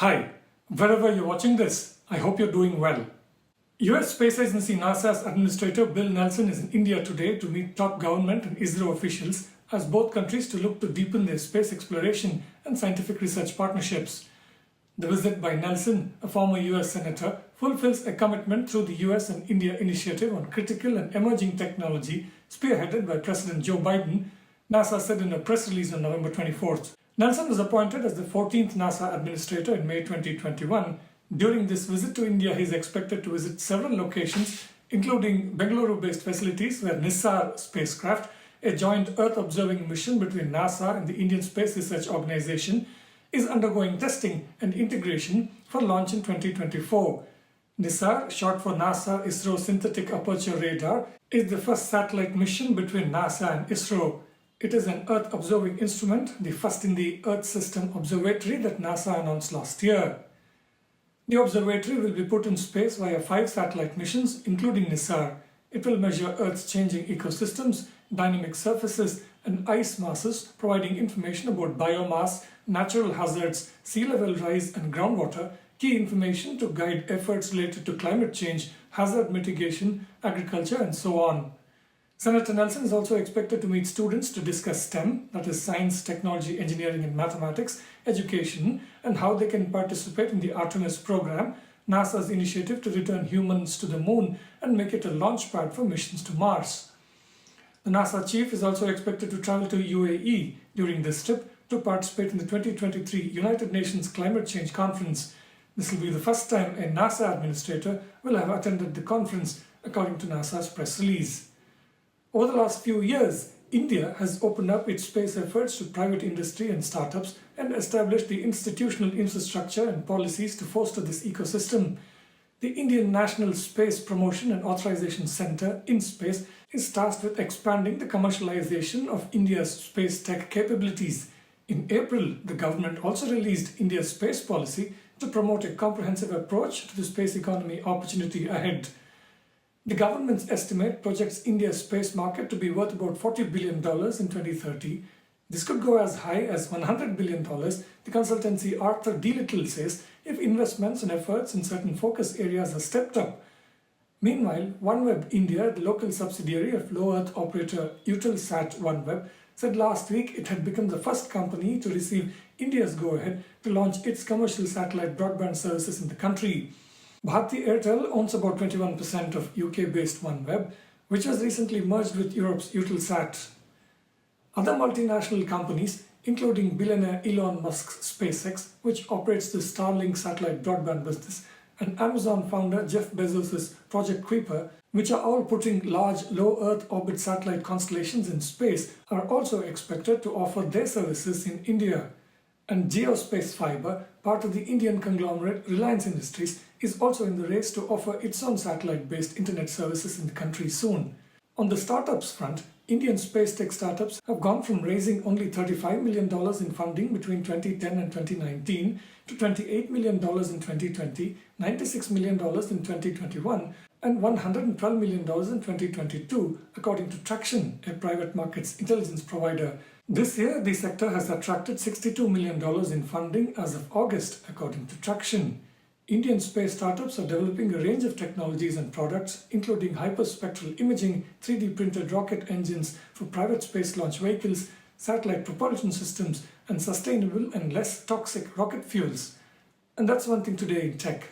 Hi, wherever you're watching this, I hope you're doing well. US Space Agency NASA's Administrator Bill Nelson is in India today to meet top government and ISRO officials as both countries to look to deepen their space exploration and scientific research partnerships. The visit by Nelson, a former US Senator, fulfills a commitment through the US and India Initiative on Critical and Emerging Technology spearheaded by President Joe Biden, NASA said in a press release on November 24th. Nelson was appointed as the 14th NASA Administrator in May 2021. During this visit to India, he is expected to visit several locations, including Bengaluru-based facilities where NISAR spacecraft, a joint Earth observing mission between NASA and the Indian Space Research Organization, is undergoing testing and integration for launch in 2024. NISAR, short for NASA ISRO Synthetic Aperture Radar, is the first satellite mission between NASA and ISRO. It is an Earth observing instrument, the first in the Earth System Observatory that NASA announced last year. The observatory will be put in space via 5 satellite missions, including NISAR. It will measure Earth's changing ecosystems, dynamic surfaces, and ice masses, providing information about biomass, natural hazards, sea level rise, and groundwater, key information to guide efforts related to climate change, hazard mitigation, agriculture, and so on. Senator Nelson is also expected to meet students to discuss STEM, that is science, technology, engineering and mathematics, education, and how they can participate in the Artemis program, NASA's initiative to return humans to the moon and make it a launch pad for missions to Mars. The NASA chief is also expected to travel to UAE during this trip to participate in the 2023 United Nations Climate Change Conference. This will be the first time a NASA administrator will have attended the conference, according to NASA's press release. Over the last few years, India has opened up its space efforts to private industry and startups and established the institutional infrastructure and policies to foster this ecosystem. The Indian National Space Promotion and Authorization Centre, InSpace, is tasked with expanding the commercialization of India's space tech capabilities. In April, the government also released India's space policy to promote a comprehensive approach to the space economy opportunity ahead. The government's estimate projects India's space market to be worth about $40 billion in 2030. This could go as high as $100 billion, the consultancy Arthur D. Little says, if investments and efforts in certain focus areas are stepped up. Meanwhile, OneWeb India, the local subsidiary of low Earth operator Eutelsat OneWeb, said last week it had become the first company to receive India's go-ahead to launch its commercial satellite broadband services in the country. Bharti Airtel owns about 21% of UK-based OneWeb, which was recently merged with Europe's Eutelsat. Other multinational companies, including billionaire Elon Musk's SpaceX, which operates the Starlink satellite broadband business, and Amazon founder Jeff Bezos' Project Kuiper, which are all putting large low Earth orbit satellite constellations in space, are also expected to offer their services in India. And Geospace Fiber, part of the Indian conglomerate Reliance Industries, is also in the race to offer its own satellite-based internet services in the country soon. On the startups front, Indian space tech startups have gone from raising only $35 million in funding between 2010 and 2019 to $28 million in 2020, $96 million in 2021, and $112 million in 2022, according to Traction, a private markets intelligence provider. This year, the sector has attracted $62 million in funding as of August, according to Traction. Indian space startups are developing a range of technologies and products, including hyperspectral imaging, 3D printed rocket engines for private space launch vehicles, satellite propulsion systems, and sustainable and less toxic rocket fuels. And that's one thing today in tech.